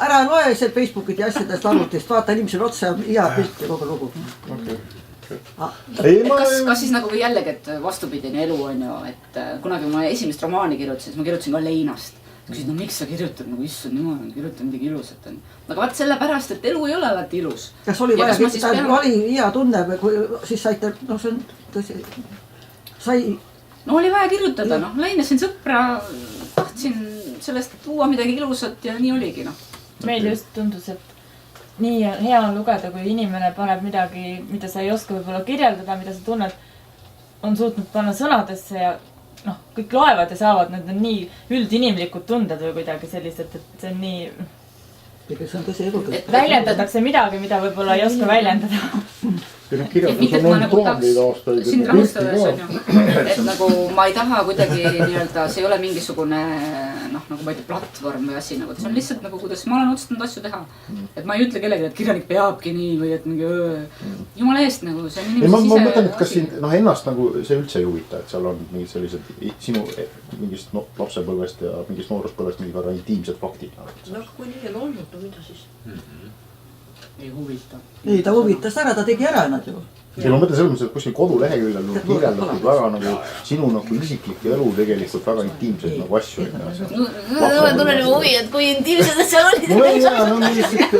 ära loe see Facebookid ja asjadest arvutist, vaata inimesel otsa ja pilt ja kogu lugu. Kas siis nagu jällegi, et vastupidine elu on ju, et kunagi ma esimest romaani kirjutasin, siis ma kirjutasin ka Leinast. Küsid, no miks sa kirjutad nagu issand, niimoodi kirjutan midagi ilusat on. Aga vaat sellepärast, et elu ei ole alati ilus. Kas oli vaja kirjutada, oli hea tunne, kui siis saite, no see on tõsi, sai... No oli vaja kirjutada, noh, Leinasin sõpra, tahtsin sellest tuua midagi ilusat ja nii oligi, noh. Meil just tundus, et nii hea on lugeda, kui inimene paneb midagi, mida sa ei oska võib-olla kirjeldada, mida sa tunned, on suutnud panna sõnadesse ja noh, kõik loevad ja saavad, need on nii üldinimlikud tunded või kuidagi sellised, et see on nii... See on tõsi elu. Et väljendatakse midagi, mida võib-olla ei oska väljendada. Kirjandus on olnud tuhandeid aastaid. Sind rahustades on ju. Et nagu ma ei taha kuidagi nii-öelda, see ei ole mingisugune, noh, nagu ma ei tea, platvorm või asi nagu. See on lihtsalt nagu, kuidas ma olen otsustanud asju teha. Et ma ei ütle kellegi, et kirjanik peabki nii või et mingi jumala eest nagu, see on inimese sise... Ma mõtlen, et kas sind, noh, ennast nagu see üldse ei huvita, et seal on mingid sellised sinu mingist lapsepõlvest ja mingist nooruspõlvest mingid väga intiimsed faktid. No kui nii on olnud, no mida siis? Ei huvita. Ei, ta huvitas ära, ta tegi ära nad ju. Ja ma mõtlen selles mõttes, et kuskil koduleheküljel kirjeldatud väga nagu sinu nagu isiklik elu tegelikult väga intiimseid nagu asju. Ma tunnen juba huvi, et kui intiimsed see oli. Mul ei tea, no lihtsalt...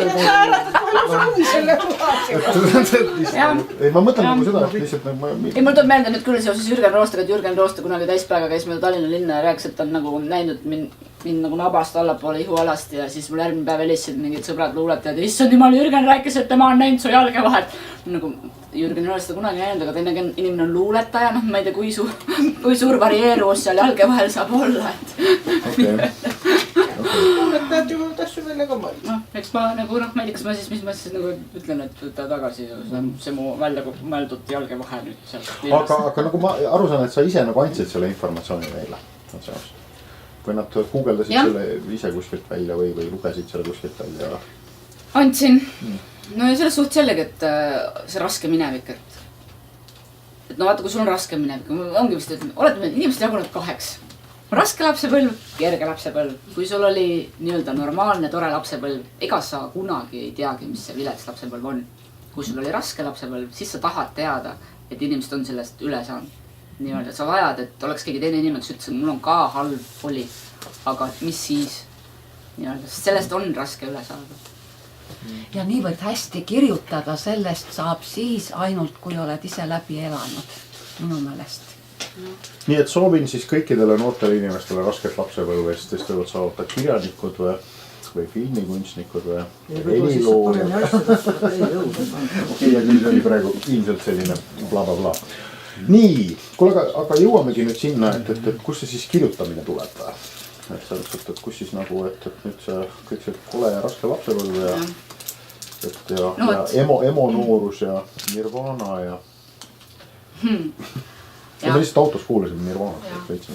Ma mõtlen nagu seda, et lihtsalt nagu... Ei, mul tuleb meelde nüüd küll seoses Jürgen Roostega, et Jürgen Rooste kunagi täispäega käis meil Tallinna linna ja rääkis, et ta on nagu näinud mind nagu nabast allapoole ihualast ja siis mul järgmine päev helistasid mingid sõbrad luuletajad ja issand jumal, Jürgen rääkis, et tema on näinud su jalge vahel. Nagu Jürgen ei ole seda kunagi näinud, aga teine inimene on luuletaja, noh ma ei tea, kui suur varieeruvus seal jalge vahel saab olla, et... Luuletajad ju tassu välja ka mõelda. Noh, eks ma nagu, noh, ma ei tea, kas ma siis, mis ma siis nagu ütlen, et võtta tagasi see mu välja mõeldud jalge vahe nüüd seal. Aga nagu ma aru saan, et sa ise nagu andsid selle informatsiooni neile. Või nad guugeldasid selle ise kuskilt välja või lugesid selle kuskilt välja? Andsin. No ja selles suhtes jällegi, et see raske minevik, et no vaata, kui sul on raske minevik, ongi vist, et oled inimesed jagunud 2. Raske lapsepõlv, kerge lapsepõlv. Kui sul oli nii-öelda normaalne, tore lapsepõlv, ega sa kunagi ei teagi, mis see vilets lapsepõlv on. Kui sul oli raske lapsepõlv, siis sa tahad teada, et inimesed on sellest üle saanud. Nii-öelda, et sa vajad, et oleks keegi teine inimene, kes ütles, et mul on ka halb oli, aga mis siis? Nii-öelda, sest sellest on raske üle saada. Ja niivõrd hästi kirjutada sellest saab siis ainult, kui oled ise läbi elanud, minu meelest. Nii et soovin siis kõikidele noortele inimestele rasket lapsepõlvest, sest võivad saada kirjanikud või filmikunstnikud või heliloojad. Ja küll see oli praegu ilmselt selline bla. Nii, kuule, aga jõuamegi nüüd sinna, et kus see siis kirjutamine tuleb? Et selles, et kus siis nagu, et nüüd see kõik see kole ja raske lapsepõlv ja emo noorus ja Nirvana ja... Ma lihtsalt autos kuulasin Nirvanat.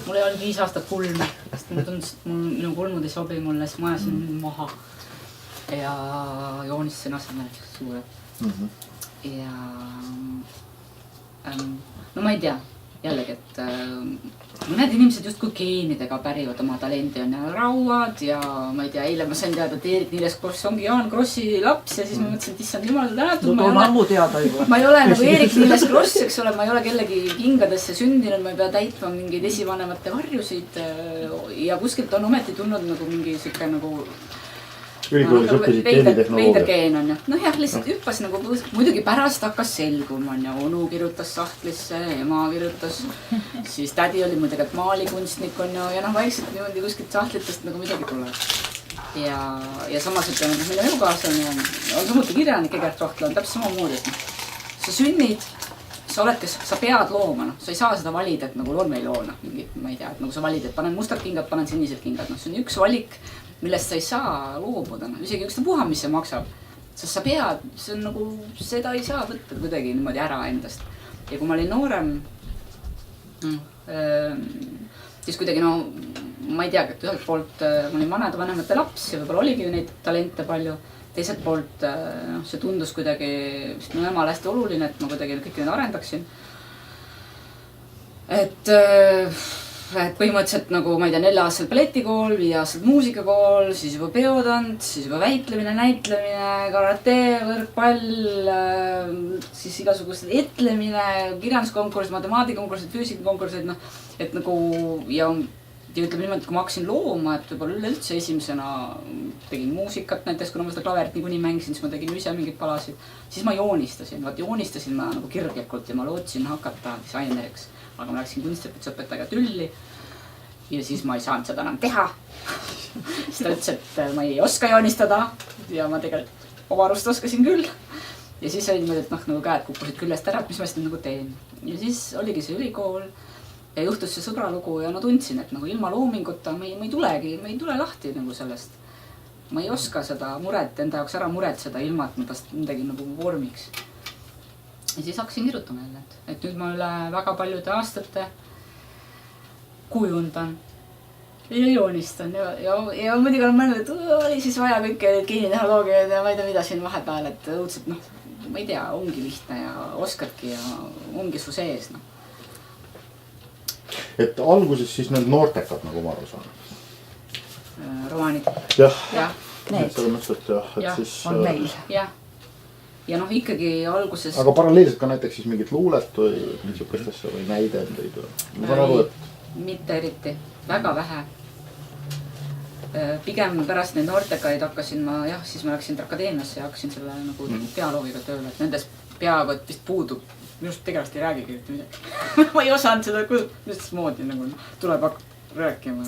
Mul ei olnud 5 aastat kulme, sest mulle tundus, et minu kulmud ei sobi mulle, siis ma ajasin maha ja joonistasin asemel suure. Ja no ma ei tea, jällegi, et mõned inimesed just kui geenidega pärivad oma talendi on ja rauad ja ma ei tea, eile ma sain teada, et Eerik-Niiles Kross ongi Jaan Krossi laps ja siis ma mõtlesin, et issand jumal tänatud. No on ammu teada juba. Ma ei ole nagu Eerik-Niiles Kross, eks ole, ma ei ole kellegi kingadesse sündinud, ma ei pea täitma mingeid esivanemate varjusid ja kuskilt on ometi tulnud nagu mingi siuke nagu ülikoolis õppisid geenitehnoloogia. Veider geen on ju. Noh jah, lihtsalt hüppas nagu, muidugi pärast hakkas selguma on ju, onu kirjutas sahtlisse, ema kirjutas, siis tädi oli muidugi maalikunstnik on ju, ja noh vaikselt niimoodi kuskilt sahtlitest nagu midagi tuleb. Ja samas ütleme, et meil on elukaaslane on samuti kirjanik Egert Rohtla on täpselt samamoodi, et sa sünnid, sa oled, kes sa pead looma, noh, sa ei saa seda valida, et nagu loon või ei loo, noh, mingit, ma ei tea, et nagu sa valid, et panen mustad kingad, panen sinised kingad, noh, see on üks valik, millest sa ei saa loobuda, noh, isegi üks ta puha, mis see maksab, sest sa pead, see on nagu, seda ei saa võtta kuidagi niimoodi ära endast. Ja kui ma olin noorem, siis kuidagi, no, ma ei teagi, et ühelt poolt ma olin vanemate laps ja võib-olla oligi neid talente palju, teiselt poolt see tundus kuidagi, vist minu emale hästi oluline, et ma kuidagi kõiki neid arendaksin. Et et põhimõtteliselt nagu, ma ei tea, 4-aastaselt balletikool, 5-aastaselt muusikakool, siis juba peotants, siis juba väitlemine, näitlemine, karate, võrkpall, siis igasugused etlemine, kirjanduskonkursid, matemaatikakonkursid, füüsikakonkursid, noh, et nagu ja ütleme niimoodi, kui ma hakkasin looma, et võib-olla üleüldse esimesena tegin muusikat näiteks, kuna ma seda klaverit niikuinii mängisin, siis ma tegin ise mingeid palasid, siis ma joonistasin, joonistasin ma nagu kirglikult ja ma lootsin hakata disaineriks. Aga ma läksin kunstiõpetusõpetajaga tülli ja siis ma ei saanud seda enam teha. Siis ta ütles, et ma ei oska joonistada ja ma tegelikult omarust oskasin küll. Ja siis oli niimoodi, et nagu käed kukkusid küljest ära, et mis ma siis nagu teen. Ja siis oligi see ülikool ja juhtus see sõbralugu ja ma tundsin, et nagu ilma loominguta me ei tule lahti nagu sellest. Ma ei oska seda muret enda jaoks ära muretseda ilma, et ma tast midagi nagu vormiks. Ja siis hakkasin kirjutama jälle, et nüüd ma üle väga paljude aastate kujundan ja joonistan ja muidugi olen mõelnud, et oli siis vaja kõike geenitehnoloogiaid ja ma ei tea mida siin vahepeal, et õudselt ma ei tea, ongi lihtne ja oskadki ja ongi su sees. Et alguses siis need noortekad, nagu ma aru saan. Romaanid. Jah. Need. Selles mõttes, et jah, et siis... On meil. Jah. Ja ikkagi alguses... Aga paralleelselt ka näiteks siis mingit luulet või niisugust asja või näidendeid või? Ma saan aru, et... Mitte eriti. Väga vähe. Pigem pärast neid noortekaid hakkasin ma, siis ma läksin akadeemiasse ja hakkasin selle nagu dialoogiga tööle, et nendes peaaegu, et vist puudub. Minust tegelikult ei räägigi midagi. Ma ei osanud seda, mis moodi nagu tuleb rääkima.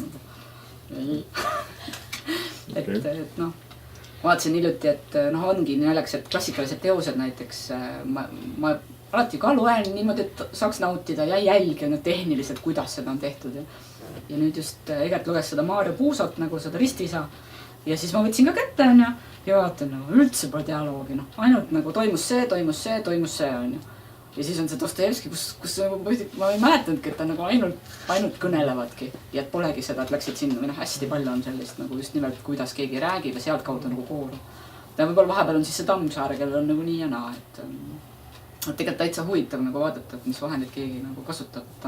Et noh. Vaatasin hiljuti, et ongi nii naljakas, et klassikalised teosed näiteks ma alati ka loen niimoodi, et saaks nautida ja jälgin tehniliselt, kuidas seda on tehtud. Ja nüüd just Egert luges seda Maarja Puusot, nagu seda ristisa. Ja siis ma võtsin ka kätte ja vaatan, üldse pole dialoogi. Ainult nagu toimus see. Ja siis on see Dostojevski, kus ma ei mäletanudki, et ta nagu ainult kõnelevadki. Ja et polegi seda, et läksid sinna, või hästi palju on sellist nagu just nimelt, kuidas keegi räägib ja sealt kaudu nagu kooru. Ja võib-olla vahepeal on siis see Tammsaare, kellel on nagu nii ja naa, et tegelikult täitsa huvitav nagu vaadata, et mis vahendid keegi nagu kasutab, et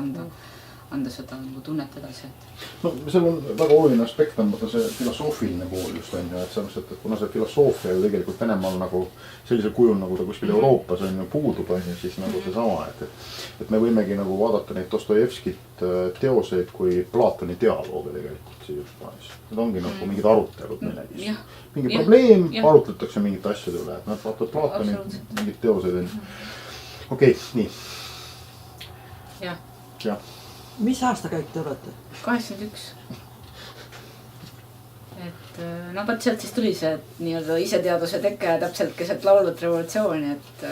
anda seda nagu tunnet edasi. No seal on väga oluline aspekt on see filosoofiline pool just on ju, et selles mõttes, et kuna see filosoofia ju tegelikult Venemaal nagu sellisel kujul, nagu ta kuskil Euroopas on ju puudub on ju, siis nagu see sama, et me võimegi nagu vaadata neid Dostojevskit teoseid kui Platoni dialoogi tegelikult siis plaanis. Need ongi nagu mingid arutelud millegi. Mingi probleem, arutletakse mingite asjade üle, et nad vaatavad Platoni mingid teoseid on ju. Okei, nii. Jah. Mis aastakäik te olete? 81. Et vaat sealt siis tuli see nii-öelda iseteaduse teke täpselt keset laulvat revolutsiooni, et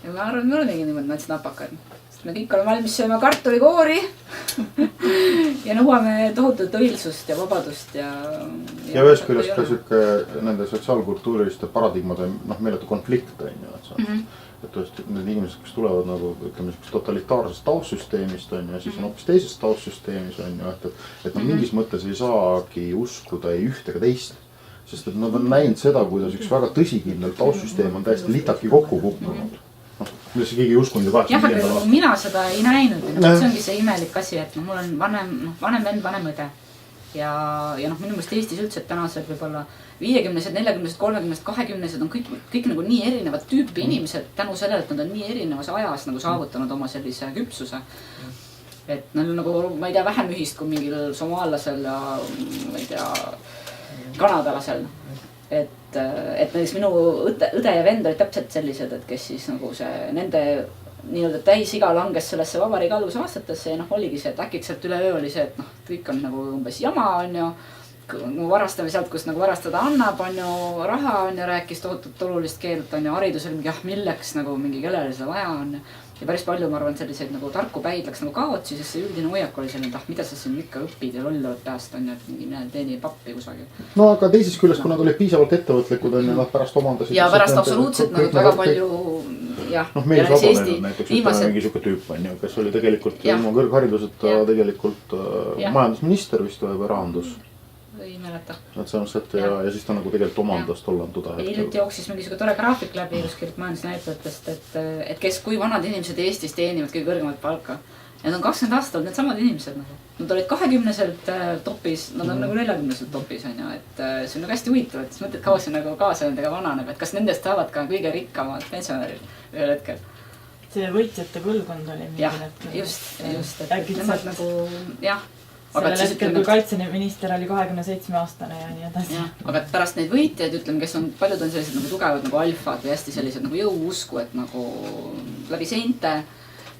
ja ma arvan, me olemegi niimoodi näiteks napakad. Sest me kõik oleme valmis sööma kartulikoori ja nõuame tohutut õilsust ja vabadust ja ühest küljest ka siuke nende sotsiaalkultuuriliste paradigmade meeletu konflikt on ju, et see et need inimesed, kes tulevad nagu ütleme totalitaarsest taustsüsteemist on ja siis on hoopis teisest taustsüsteemis on ju, et mingis mõttes ei saagi uskuda ei ühte ega teist. Sest et nad on näinud seda, kuidas üks väga tõsikindel taustsüsteem on täiesti litaki kokku kukkunud. Kuidas keegi ei uskunud ju 85. aastal. Mina seda ei näinud. See ongi see imelik asi, et mul on vanem vend, vanem õde. Ja minu mõelest Eestis üldse, et tänased võib-olla 50-sed, 40-sed, 30-sed, 20-sed on kõik nagu nii erinevad tüüpi inimesed tänu sellele, et nad on nii erinevas ajas nagu saavutanud oma sellise küpsuse. Et neil on nagu, ma ei tea, vähem ühist kui mingil somaallasel ja ma ei tea, kanadalasel. Et näiteks minu õde ja vend olid täpselt sellised, et kes siis nagu see nende nii-öelda täisiga langes sellesse vabariigi alguse aastatesse ja oligi see, et äkitselt üleöö oli see, et kõik on nagu umbes jama on ju. Varastame sealt, kus nagu varastada annab, on ju, raha on ju, rääkis tohutut olulist keelt on ju, haridus oli mingi, milleks nagu mingi kellele seda vaja on. Ja päris palju, ma arvan, selliseid nagu tarku päid läks nagu kaotsi, sest see üldine hoiak oli selline, mida sa siin ikka õpid ja lollavad peast on ju, et mingi teeni pappi kusagil. No aga teisest küljest, kui nad olid piisavalt ettevõtlikud on ju, nad pärast omandasid. Ja pärast absoluutselt nad väga palju, jah. Meelis Vabanenud näiteks, ütleme mingi siuke tüüp on ju, kes oli tegelikult ilma kõrghariduseta tegelikult majandusminister vist või rahandus. Ei mäleta. Et see on see, ja siis ta nagu tegelikult omandas tollanduda. Hiljuti jooksis mingi tore graafik läbi kuskilt majandusnäitajatest, et kes, kui vanad inimesed Eestis teenivad kõige kõrgemat palka. ja nad on 20 aastat olnud need samad inimesed nagu. Nad olid 20-selt topis, nad on nagu 40-selt topis on ju, et see on nagu hästi huvitav, et siis mõtled, kaua see nagu kaasa nendega vananeb, et kas nendest saavad ka kõige rikkamad pensionärid ühel hetkel. See võitjate põlvkond oli jah, just, et nemad nagu, jah. Sellel hetkel, kui kaitseminister oli 27-aastane ja nii edasi. Aga pärast neid võitjaid, ütleme, kes on, paljud on sellised nagu tugevad nagu alfad või hästi sellised nagu jõuusku, et nagu läbi seinte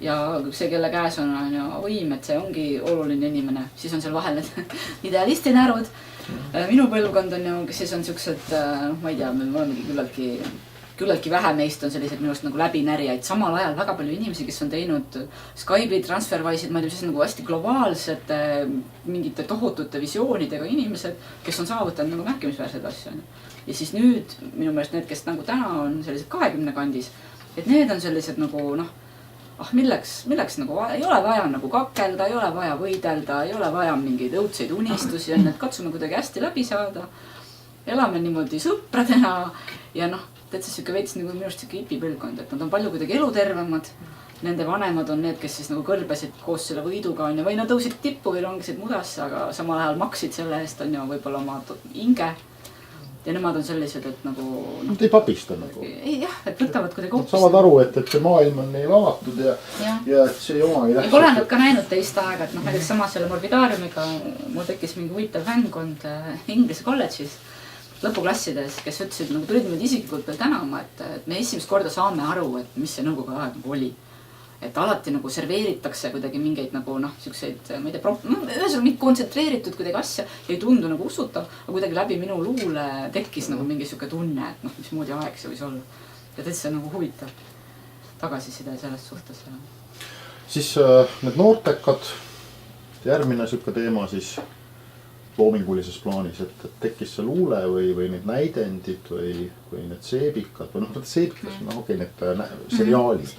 ja see, kelle käes on võim, et see ongi oluline inimene, siis on seal vahel need idealisti närud. Minu põlvkond on ju, kes siis on siuksed, ma ei tea, me olemegi küllaltki vähe meist on sellised minust nagu läbinärjaid. Samal ajal väga palju inimesi, kes on teinud Skype'i, TransferWise'id, ma ei tea, siis nagu hästi globaalsete mingite tohutute visioonidega inimesed, kes on saavutanud nagu märkimisväärseid asju. Ja siis nüüd minu meelest need, kes nagu täna on sellised 20 kandis, et need on sellised nagu milleks nagu ei ole vaja nagu kakelda, ei ole vaja võidelda, ei ole vaja mingeid õudseid unistusi, et katsume kuidagi hästi läbi saada. Elame niimoodi sõpradena ja täitsa siuke veits nagu minust siuke hipipõlvkond, et nad on palju kuidagi elutervemad. Nende vanemad on need, kes siis nagu kõrbesid koos selle võiduga on või nad tõusid tippu või rongisid mudasse, aga samal ajal maksid selle eest on ju võib-olla oma hinge. Ja nemad on sellised, et nagu... Nad ei papista nagu. Jah, et võtavad kuidagi hoopis. Nad saavad aru, et see maailm on neil avatud ja et see oma ei lähe. Ja pole nad ka näinud teist aega, et näiteks sama selle morbidaariumiga mul tekkis mingi huvitav fännkond Inglise kolledžis lõpuklassides, kes ütlesid, nagu tulid meid isiklikult veel tänama, et me esimest korda saame aru, et mis see nõukogude aeg nagu oli. Et alati nagu serveeritakse kuidagi mingeid nagu siukseid, ma ei tea, ühesõnaga mingi kontsentreeritud kuidagi asja ja ei tundu nagu usutav, aga kuidagi läbi minu luule tekkis nagu mingi siuke tunne, et mismoodi aeg see võis olla. Ja täitsa nagu huvitav tagasiside selles suhtes. Siis need noortekad, järgmine siuke teema siis loomingulises plaanis, et tekkis see luule või need näidendid või need seebikad või seebikas, okei, need seriaalid.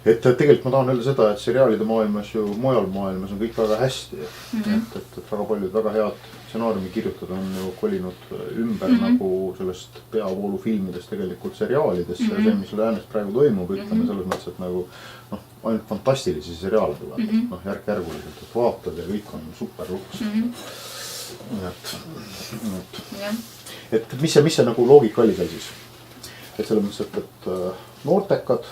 Et tegelikult ma tahan öelda seda, et seriaalide maailmas ju, mujal maailmas on kõik väga hästi. Et väga paljud väga head stsenaariumi kirjutada on ju kolinud ümber nagu sellest peavoolufilmidest tegelikult seriaalidesse ja see, mis läänes praegu toimub, ütleme selles mõttes, et nagu ainult fantastilisi seriaale tuleb, järk-järguliselt, et vaatad ja kõik on super luks. Et mis see nagu loogika oli seal siis? Et selles mõttes, et noortekad,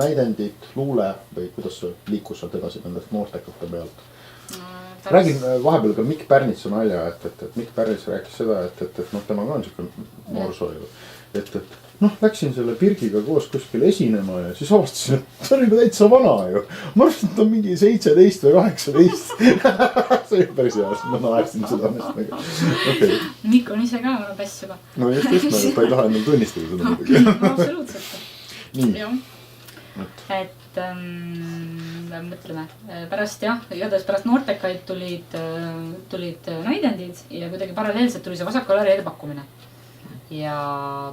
näidendid, luule või kuidas see liikus sealt edasi nendest noortekate pealt? Räägin vahepeal ka Mikk Pärnitsa nalja, et Mikk Pärnits rääkis seda, et tema ka on siuke noorsoo ju. Et läksin selle Birgiga koos kuskil esinema ja siis avastasin, et ta on juba täitsa vana ju. Ma arvasin, et ta on mingi 17 või 18. See oli päris hea, ma naersin seda mõistagi. Mikk on ise ka vana päss juba. No just, ta ei taha endal tunnistada seda muidugi. Absoluutselt. Nii. Et mõtleme, pärast igatahes pärast noortekaid tulid näidendid ja kuidagi paralleelselt tuli see Vasakule reede pakkumine. Ja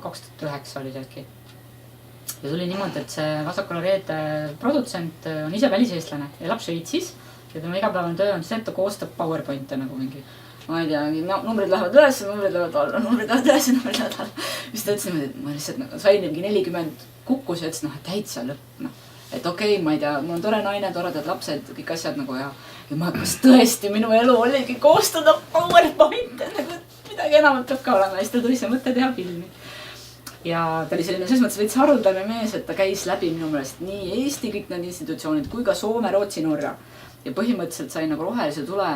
2009 oli sealtki. Ja tuli niimoodi, et see Vasakule reede produtsent on ise väliseestlane, elab Šveitsis ja tema igapäevane töö on see, et ta koostab PowerPointe nagu mingi. Ma ei tea, numbrid lähevad üles, numbrid lähevad alla, numbrid lähevad üles, numbrid lähevad alla. Siis ta ütles niimoodi, et ma lihtsalt sain mingi 40 kukkus ja ütles, et täitsa lõpp. Et okei, ma ei tea, mul on tore naine, toredad lapsed, kõik asjad nagu ja ma kas tõesti minu elu oligi koostada PowerPointe, nagu midagi enamat peab ka olema. Ja siis ta tuli see mõte teha filmi. Ja ta oli selline, selles mõttes veits haruldane mees, et ta käis läbi minu meelest nii Eesti kõik need institutsioonid kui ka Soome, Rootsi, Norra. Ja põhimõtteliselt sai nagu rohelise tule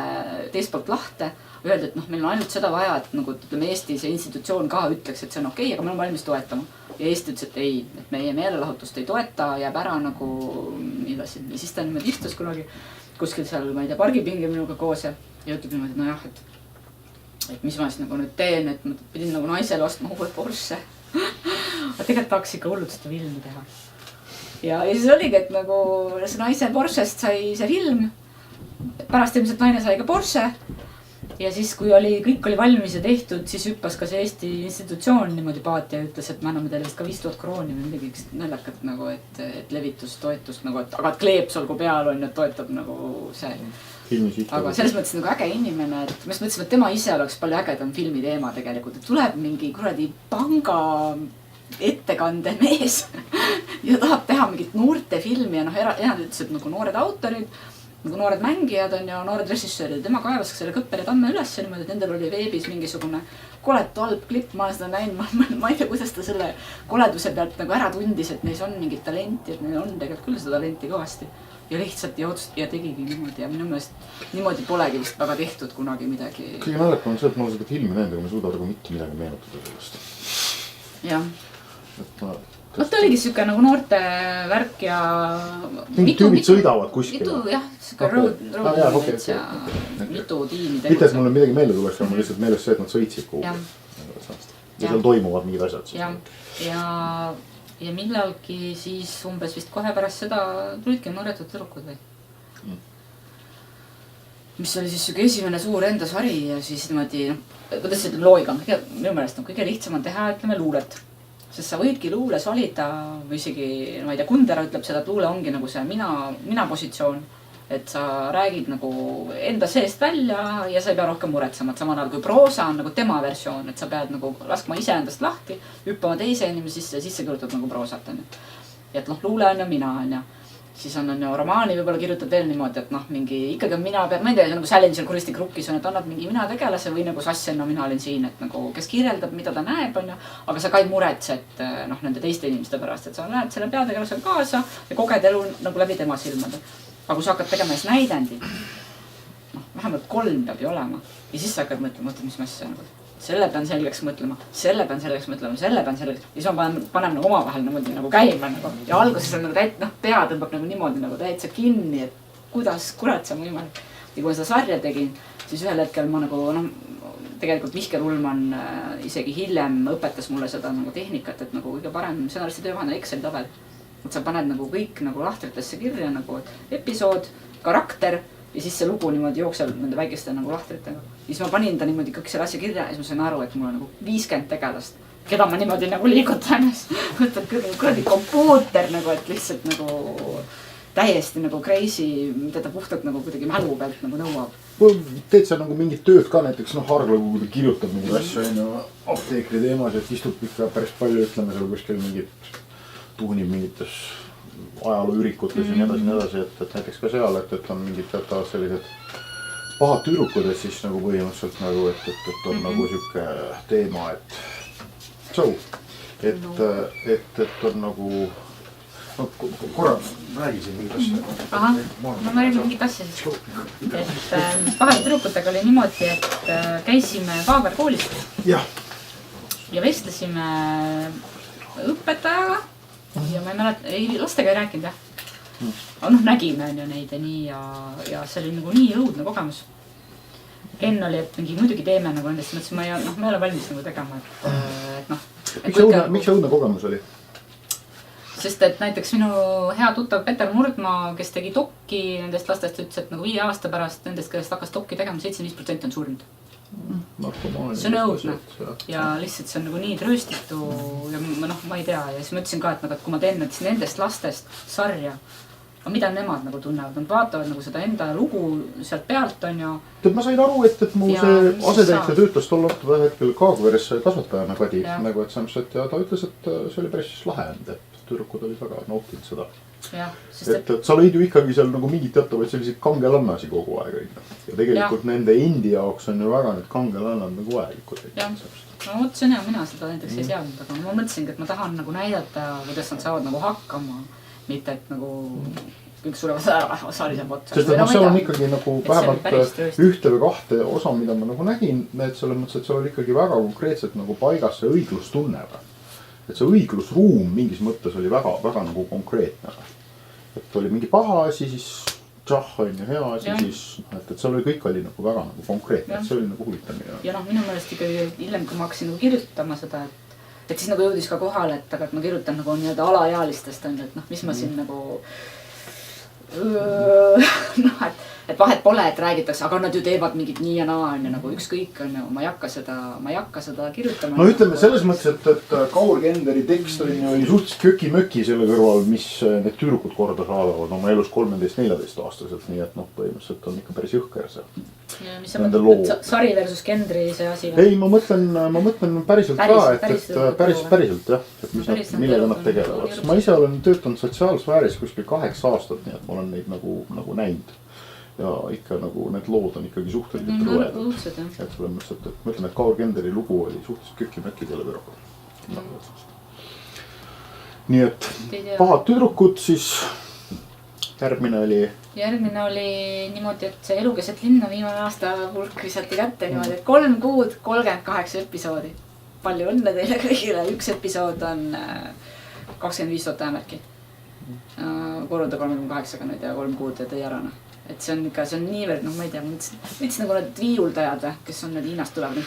teist poolt lahte. Öelda, et meil on ainult seda vaja, et nagu Eesti see institutsioon ka ütleks, et see on okei, aga me oleme valmis toetama. Ja Eesti ütles, et ei, et meie meelelahutust ei toeta, jääb ära nagu midagi. Ja siis ta niimoodi istus kunagi kuskil seal, ma ei tea, pargipingil minuga koos ja ütleb niimoodi, et nojah, et mis ma siis nagu nüüd teen, et ma pidin nagu naisele ostma uue Porsche. Aga tegelikult tahaks ikka hullult seda filmi teha. Ja siis oligi, et nagu see naise Porschest sai see film. Pärast ilmselt naine sai ka Porsche. Ja siis, kui kõik oli valmis ja tehtud, siis hüppas ka see Eesti institutsioon niimoodi paati ja ütles, et me anname teile vist ka 5000 krooni või midagi naljakat nagu, et levitustoetust nagu, et aga kleeps olgu peal on ja toetab nagu see. Aga selles mõttes nagu äge inimene, et me mõtlesime, et tema ise oleks palju ägedam filmi teema tegelikult, et tuleb mingi kuradi panga ettekandemees ja tahab teha mingit noortefilmi ja noh, eraldi ütles, et nagu noored autorid, nagu noored mängijad on ja noored režissöörid. Tema kaevas selle Kõpperi tamme üles niimoodi, et nendel oli veebis mingisugune koletu halb klipp, ma olen seda näinud, ma ei tea, kuidas ta selle koleduse pealt nagu ära tundis, et neis on mingit talenti, et neil on tegelikult küll seda talenti kõvasti. Ja lihtsalt ja tegigi niimoodi ja minu meelest niimoodi polegi vist väga tehtud kunagi midagi. Kõige naljakam on see, et ma olen seda filmi näinud, aga ma ei suuda nagu mitte midagi meenutada sellest. Jah. No ta oligi siuke nagu noorte värk ja... Mingid tüübid sõidavad kuskile. Mitu, jah, siuke road ja mitu tiimi tegutseb. Mitte, et mulle midagi meelde tuleks, aga mul lihtsalt meeles see, et nad sõitsid kuhu. Ja seal toimuvad mingid asjad. Ja millalgi siis umbes vist kohe pärast seda tulidki Nooretud tüdrukud või? Mis oli siis siuke esimene suur enda sari ja siis niimoodi, kuidas see looiga, minu meelest on kõige lihtsam on teha, ütleme, luulet. Sest sa võidki luules valida või isegi, ma ei tea, Kundera ütleb seda, et luule ongi nagu see mina positsioon. Et sa räägid nagu enda seest välja ja sa ei pea rohkem muretsema, et samal ajal kui proosa on nagu tema versioon, et sa pead nagu laskma ise endast lahti, hüppama teise inimese sisse ja sisse kirjutad nagu proosat. Ja et luule on ja mina on ja siis on ju romaani võib-olla kirjutad veel niimoodi, et mingi ikkagi on mina peab, ma ei tea, nagu Salinger Kuristik Rukkis on, et annad mingi mina tegelase või nagu Sassen, mina olin siin, et nagu kes kirjeldab, mida ta näeb on ju, aga sa ka ei muretse, et nende teiste inimeste pärast, et sa lähed selle peategelasega kaasa ja koged elu nagu läbi tema silmade. Aga kui sa hakkad tegema ees näidendid, vähemalt 3 peab ju olema ja siis sa hakkad mõtlema, mis ma asja nagu. Selle pean selgeks mõtlema, selle pean selgeks ja siis ma panen nagu omavahel nagu käima nagu. Ja alguses on nagu pea tõmbab nagu niimoodi nagu täitsa kinni, et kuidas kurat see on võimalik. Ja kui ma seda sarja tegin, siis ühel hetkel ma nagu, tegelikult Mihkel Ullmann isegi hiljem õpetas mulle seda nagu tehnikat, et nagu kõige parem stsenaristi töövahendus on Exceli tabel. Et sa paned nagu kõik nagu lahtritesse kirja nagu episood, karakter ja siis see lugu niimoodi jookseb nende väikeste nagu lahtritega. Ja siis ma panin ta niimoodi kõik selle asja kirja ja siis ma sain aru, et mul on nagu 50 tegelast, keda ma niimoodi nagu liigutan. Võtad kuradi kompuuter nagu, et lihtsalt nagu täiesti nagu crazy, mida ta puhtalt nagu kuidagi mälu pealt nagu nõuab. Teed sa nagu mingit tööd ka näiteks, Hargla, kui ta kirjutab mingid asja, apteekri teemas, et istub ikka päris palju, ütleme seal kuskil mingit tuunib mingites ajalooürikutes ja nii edasi, et näiteks ka seal, et on mingid teatavad sellised pahad tüdrukud, et siis nagu põhimõtteliselt nagu, et on nagu siuke teema, et on nagu, korra räägi siin mingit asja. Aha, ma räägin mingit asja siis. Et pahade tüdrukutega oli niimoodi, et käisime Kaaber koolis ja vestlesime õpetajaga. Ja ma ei mäleta, lastega ei rääkinud jah. Aga nägime neid ja nii ja see oli nagu nii õudne kogemus. Ken oli, et mingi muidugi teeme nagu nendest, mõtlesin, ma ei ole valmis nagu tegema, et Miks see õudne kogemus oli? Sest et näiteks minu hea tuttav Peter Murdmaa, kes tegi dokki nendest lastest, ütles, et nagu 5 aasta pärast nendest, kellest hakkas dokki tegema, 75% on surnud. See on õudne ja lihtsalt see on nagu nii trööstitu ja ma ei tea ja siis ma ütlesin ka, et kui ma teen nendest lastest sarja, aga mida nemad nagu tunnevad, nad vaatavad nagu seda enda lugu sealt pealt on ju. Ma sain aru, et mu see asetäitja töötas tol hetkel Kaagveres kasvatajana Kadi, nagu et samsed ja ta ütles, et see oli päris lahe, et tüdrukud olid väga nautinud seda. Et sa lõid ju ikkagi seal nagu mingid teatavaid selliseid kangelannasi kogu aeg. Ja tegelikult nende endi jaoks on ju väga need kangelannad nagu vajalikud. No vot, see on hea, mina seda näiteks ei teadnud, aga ma mõtlesingi, et ma tahan nagu näidata, kuidas nad saavad nagu hakkama, mitte et nagu kõik surevad sari saab otsa. Sest seal on ikkagi nagu vähemalt ühte või 2 osa, mida ma nagu nägin, et selles mõttes, et seal oli ikkagi väga konkreetselt nagu paigas see õiglustunne. Et see õiglusruum mingis mõttes oli väga nagu konkreetne. Et oli mingi paha asi, siis tšah on ju hea asi, siis et seal oli kõik oli nagu väga nagu konkreetne, et see oli nagu huvitav. Ja minu meelest ikkagi hiljem, kui ma hakkasin nagu kirjutama seda, et siis nagu jõudis ka kohale, et ma kirjutan nagu nii-öelda alaealistest, et mis ma siin nagu et vahet pole, et räägitakse, aga nad ju teevad mingit nii ja naa, on ju nagu ükskõik, on ju, ma ei hakka seda kirjutama. no ütleme selles mõttes, et Kaur Kenderi tekst oli suhteliselt köki-möki selle kõrval, mis need tüdrukud korda saadavad oma elus 13-14 aastaselt, nii et noh, põhimõtteliselt on ikka päris jõhker see. mis sa mõtled, sari versus Kendri see asi? ei, ma mõtlen päriselt ka, et päriselt jah, et millega nad tegelevad. ma ise olen töötanud sotsiaalsfääris kuskil 8 aastat, nii et ma olen neid nagu näinud. Ja ikka nagu need lood on ikkagi suhteliselt rõvedad. Et selles mõttes, et ma ütlen, et Kaur Kenderi lugu oli suhteliselt köki-möki selle kõrval. Nii et pahad tüdrukud, siis järgmine oli niimoodi, et see Elu keset linna viimane aasta pulk visati kätte niimoodi, et 3 kuud, 38 episoodi. Palju õnne teile kõigile, üks episood on 25 000 tähemärki. Korruda 38-ga nüüd ja 3 kuud ja tõi ära. Et see on niivõrd, noh ma ei tea, mõtlesin nagu need viiuldajad, kes on need Hiinast tulevad.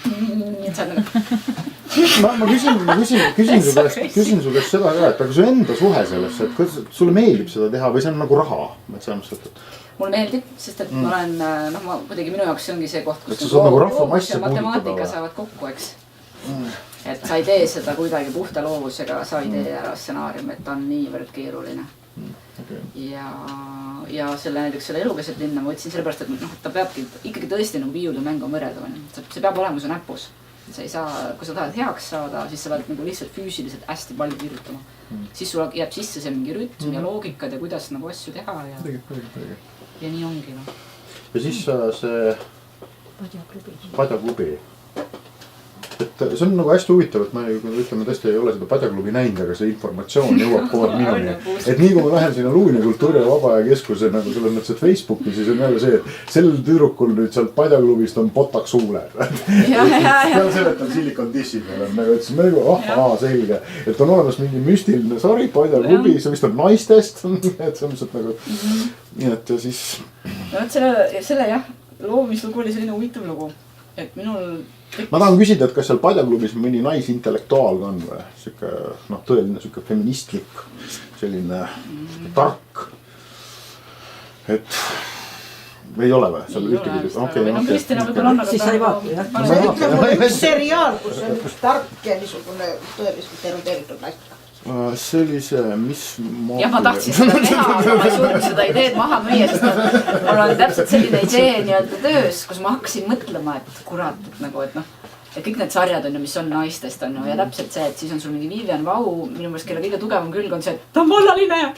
Ma küsin su käest seda ka, et aga su enda suhe sellesse, et kas sulle meeldib seda teha või see on nagu raha? Mulle meeldib, sest et ma olen, ma kuidagi minu jaoks see ongi see koht, kus matemaatika saavad kokku, eks. Et sa ei tee seda kuidagi puhta loovusega, sa ei tee ära stsenaarium, et ta on niivõrd keeruline. Ja näiteks selle Elu keset linna ma võtsin sellepärast, et ta peabki ikkagi tõesti nagu viiulimäng on võrreldav. See peab olema su näpus. Sa ei saa, kui sa tahad heaks saada, siis sa pead nagu lihtsalt füüsiliselt hästi palju kirjutama. Siis sul jääb sisse see mingi rütm ja loogikad ja kuidas nagu asju teha ja nii ongi. Ja siis see Padjaklubi. Et see on nagu hästi huvitav, et ma ütleme tõesti ei ole seda Padjaklubi näinud, aga see informatsioon jõuab kogu aeg minuni. Et nii kui ma lähen sinna Luine kultuuri- ja vaba aja keskuse nagu selles mõttes, et Facebooki, siis on jälle see, et sellel tüdrukul nüüd sealt Padjaklubist on Botox huuled. Peale selle, et on Silicon Dissi peal on nagu, et siis me nagu, selge. Et on olemas mingi müstiline sari Padjaklubi, see vist on naistest, et see on lihtsalt nagu, nii et ja siis. No selle jah, loomislugu oli selline huvitav lugu, et minul ma tahan küsida, et kas seal Padjaklubis mõni naisintellektuaal on või siuke, tõeline siuke feministlik, selline tark, et ei ole või? Ei ole. Kristina võib-olla on, aga siis sa ei vaata, jah. See ütleb mulle üks seriaal, kus on üks tark ja niisugune tõeliselt erudeeritud naist. See oli see, mis jah, ma tahtsin seda teha, aga ma ei suutnud seda ideed maha müüa, sest mul on täpselt selline idee nii-öelda töös, kus ma hakkasin mõtlema, et kurat, et nagu, et kõik need sarjad on ju, mis on naistest on ju, ja täpselt see, et siis on sul mingi Vivian Vau, minu meelest kelle kõige tugevam külg on see, et ta on vallaline ja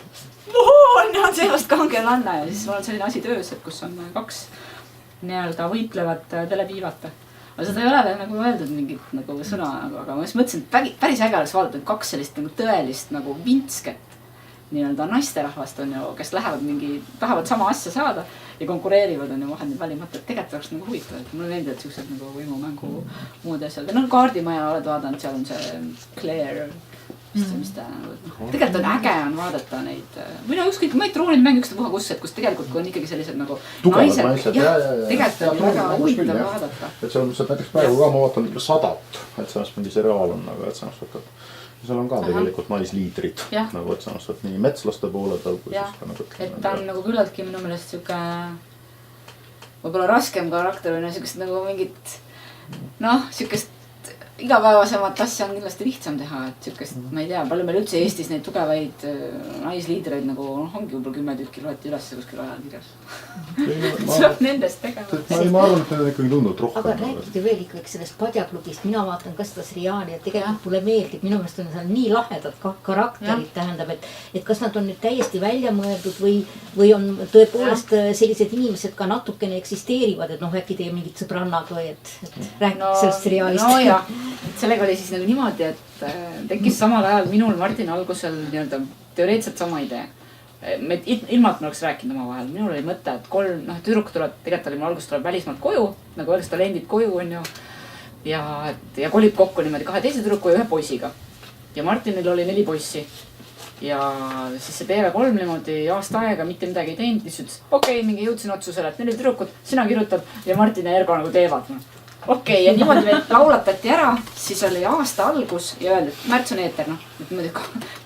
on seevast kangelanne ja siis mul on selline asi töös, et kus on 2 nii-öelda võitlevat televiivat. aga seda ei ole veel nagu öeldud mingit nagu sõna, aga ma just mõtlesin, et päris äge oleks vaadata 2 sellist nagu tõelist nagu vintsket nii-öelda naisterahvast on ju, kes tahavad sama asja saada ja konkureerivad on ju vahendid välimata, et tegelikult oleks nagu huvitav, et mulle meeldib, et siuksed nagu võimumängu muud asjad. No Kaardimaja oled vaadanud, seal on see Claire, mis ta tegelikult on äge on vaadata neid, või no ükskõik, ma ei troonid mäng ükstapuha kus, et kus tegelikult kui on ikkagi sellised nagu naised, tegelikult on väga huvitav vaadata. Et seal on näiteks praegu ka ma vaatan 100, et sellest mingi seriaal on, aga et samas võtad. Seal on ka tegelikult naisliidrid, nagu et samas võt nii metslaste poole peal kui siis ka nagu. Et ta on nagu küllaltki minu meelest siuke võib-olla raskem karakter või siukest nagu mingit siukest igapäevasemat asja on kindlasti lihtsam teha, et siukest, ma ei tea, palju meil üldse Eestis neid tugevaid naisliidreid nagu ongi võib-olla 10 tükki loeti üles kuskil ajal kirjas. Saab nendest tegema. Ma arvan, et need on ikkagi tundnud rohkem. Aga räägite veel ikkagi sellest Padjaklubist, mina vaatan ka seda seriaali ja tegelikult mulle meeldib, minu meelest on seal nii lahedad karakterid, tähendab, et kas nad on nüüd täiesti välja mõeldud või on tõepoolest sellised inimesed ka natukene eksisteerivad, et äkki teie mingid sõbrannad või et räägite sellest seriaalist. No jah. Sellega oli siis nagu niimoodi, et tekkis samal ajal minul Martin algusel nii-öelda teoreetselt sama idee. Ilma, et me oleks rääkinud oma vahel. Minul oli mõte, et 3 tüdruk tuleb, tegelikult oli mul alguses tuleb välismaalt koju, nagu öeldes talendid koju on ju. Ja kolib kokku niimoodi 2 teise tüdruku ja 1 poisiga. Ja Martinil oli 4 poissi. Ja siis see TV3 niimoodi aasta aega mitte midagi ei teinud. Siis ütles, okei, mingi jõudsin otsusele, et 4 tüdrukut, sina kirjutad ja Martin ja Ergo nagu teevad. Okei, ja niimoodi meil laulatati ära, siis oli aasta algus ja öeldi, et märts on eeter, et niimoodi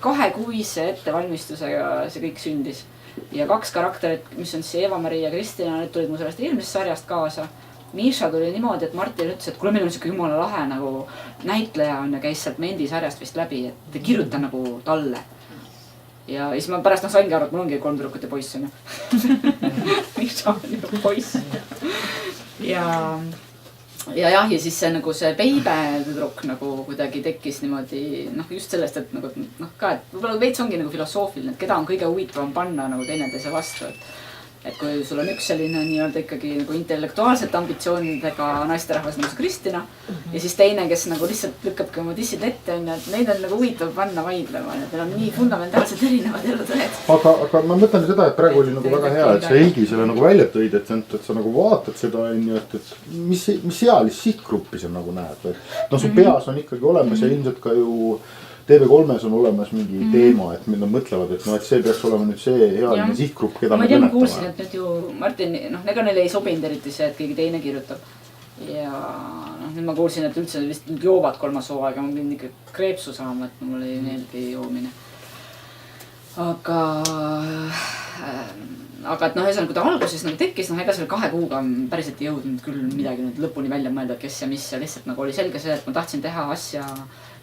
2 kuise ettevalmistusega see kõik sündis. ja 2 karakterit, mis on siis Eva-Maria ja Kristina, need tulid mu sellest eelmisest sarjast kaasa. Miša tuli niimoodi, et Martin ütles, et kuule, meil on siuke jumala lahe nagu näitleja on ja käis sealt Mendi sarjast vist läbi, et kirjuta nagu talle. Ja siis ma pärast saingi aru, et mul ongi 3 tüdrukut ja poiss on ju. Miša on ju poiss. ja siis see nagu see Beibe tüdruk nagu kuidagi tekkis niimoodi, just sellest, et nagu, ka, et võib-olla veits ongi nagu filosoofiline, et keda on kõige huvitavam panna nagu teineteise vastu, et kui sul on üks selline nii-öelda ikkagi nagu intellektuaalsete ambitsioonidega naisterahvas nagu see Kristina ja siis teine, kes nagu lihtsalt lükkabki oma dissid ette, on ju, et neid on nagu huvitav panna vaidlema, et neil on nii fundamentaalselt erinevad elutõed. Aga ma mõtlen seda, et praegu oli nagu väga hea, et sa Heigi selle nagu välja tõid, et sa nagu vaatad seda, on ju, et mis ealist sihtgruppi sa nagu näed või? No su peas on ikkagi olemas ja ilmselt ka ju TV3-s on olemas mingi teema, et nad mõtlevad, et et see peaks olema nüüd see ealine sihtgrupp, keda me kõnetame. Ma kuulsin, et nüüd ju Martin, ega neile ei sobinud eriti see, et keegi teine kirjutab. Ja nüüd ma kuulsin, et üldse vist joovad 3. hooaega, ma pidin ikka kreepsu saama, et mulle ei meeldi joomine. Aga et ühesõnaga, kui ta alguses nagu tekkis, ega selle 2 kuuga päriselt ei jõudnud küll midagi nüüd lõpuni välja mõelda, kes ja mis ja lihtsalt nagu oli selge see, et ma tahtsin teha asja,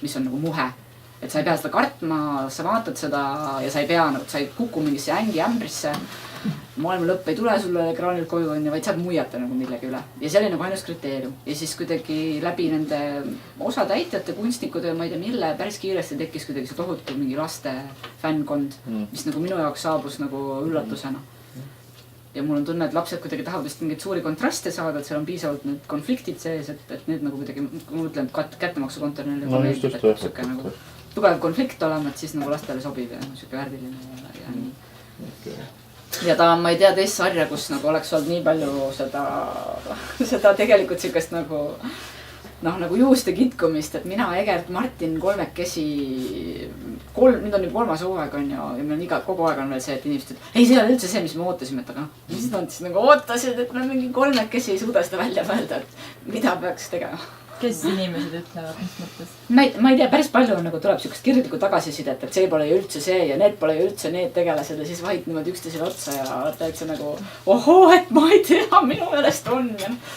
mis on nagu muhe. Et sa ei pea seda kartma, sa vaatad seda ja sa ei pea, sa ei kuku mingisse ämbrisse. Maailma lõpp ei tule sulle ekraanil koju, vaid saad muiata nagu millegi üle. Ja see oli nagu ainus kriteerium. Ja siis kuidagi läbi nende osatäitjate, kunstnikude ja ma ei tea mille, päris kiiresti tekkis kuidagi see tohutu mingi laste fännkond, mis nagu minu jaoks saabus nagu üllatusena. Ja mul on tunne, et lapsed kuidagi tahavad vist mingeid suuri kontraste saada, et seal on piisavalt need konfliktid sees, et need nagu kuidagi, ma mõtlen, kättemaksukontor neile meeldib, et siuke nagu tugev konflikt olema, et siis nagu lastele sobib ja siuke värviline ja nii. Ja ta on, ma ei tea, teist sarja, kus nagu oleks olnud nii palju seda tegelikult siukest nagu juuste kitkumist, et mina, Egert, Martin, kolmekesi, nüüd on juba 3. hooaeg on ju, ja meil on kogu aeg on veel see, et inimesed, et ei, see ei ole üldse see, mis me ootasime, et aga mis nad siis nagu ootasid, et me mingi 3 ei suuda seda välja mõelda, et mida peaks tegema. Kes inimesed ütlevad, mis mõttes? Ma ei tea, päris palju on nagu tuleb siukest kirjlikku tagasisidet, et see pole ju üldse see ja need pole ju üldse need tegelased ja siis vaid niimoodi üksteisele otsa ja täitsa nagu ohoo, et ma ei tea, minu meelest on.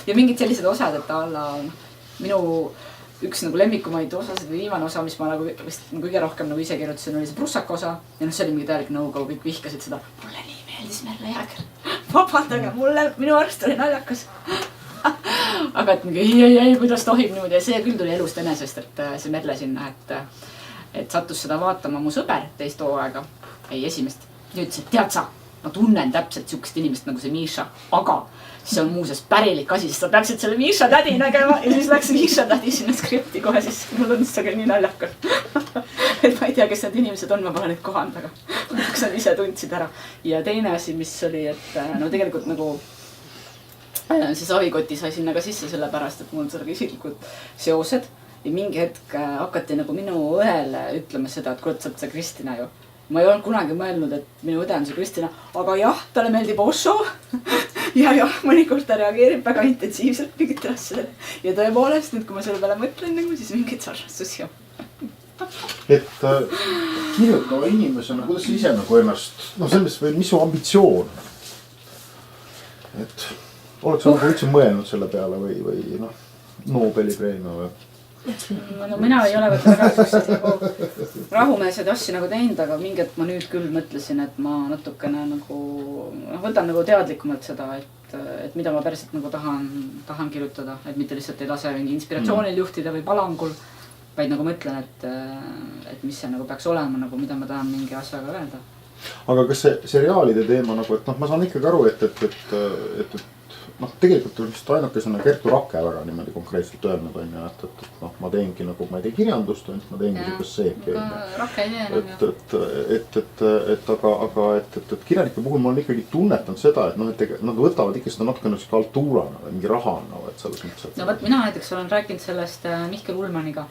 Ja mingid sellised osad, et alla minu üks nagu lemmikumaid osasid või viimane osa, mis ma nagu vist kõige rohkem nagu ise kirjutasin, oli see Prussaka osa ja see oli mingi täielik no-go, kõik vihkasid seda. Mulle nii meeldis Merle Jääger. Vabandage, minu arust oli naljakas. Aga et mingi ei, kuidas tohib niimoodi ja see küll tuli elust enesest, et see Merle sinna, et sattus seda vaatama mu sõber teist hooaega, ei esimest. Ja ütles, et tead sa, ma tunnen täpselt siukest inimest nagu see Miša, aga see on muuseas pärilik asi, sest sa peaksid selle Miša tädi nägema ja siis läks Miša tädi sinna skripti kohe, siis mul on see küll nii naljakas. Et ma ei tea, kes need inimesed on, ma pole neid kohanud, aga kas nad ise tundsid ära. Ja teine asi, mis oli, et tegelikult nagu siis Avikoti sai sinna ka sisse sellepärast, et mul on sellega isiklikud seosed ja mingi hetk hakati nagu minu õele ütlema seda, et kuule, sa oled see Kristina ju. Ma ei olnud kunagi mõelnud, et minu õde on see Kristina, aga jah, talle meeldib Osho ja mõnikord ta reageerib väga intensiivselt mingitele asjadele. Ja tõepoolest, nüüd kui ma selle peale mõtlen, siis mingid sarnastusi on. Et kirjutava inimesena, kuidas sa ise nagu ennast, selles või mis su ambitsioon? Et oleks sa üldse mõelnud selle peale või Nobeli preemia või? No mina ei ole väga sellised nagu rahumeelseid asju nagu teinud, aga mingit ma nüüd küll mõtlesin, et ma natukene nagu võtan nagu teadlikumalt seda, et mida ma päriselt nagu tahan kirjutada, et mitte lihtsalt ei lase mingi inspiratsioonil juhtida või palangul, vaid nagu mõtlen, et mis see nagu peaks olema, nagu mida ma tahan mingi asjaga öelda. Aga kas see seriaalide teema nagu, et ma saan ikkagi aru, et tegelikult on vist ainukesena Kertu Rakke väga niimoodi konkreetselt öelnud on ju, et ma teengi nagu, ma ei tee kirjandust, ma teengi siukest seepi. Rakke ei tee aga kirjanike puhul ma olen ikkagi tunnetanud seda, et nad võtavad ikka seda natukene altuurana või mingi rahana, et selles mõttes. No võt, mina näiteks olen rääkinud sellest Mihkel Ullmaniga,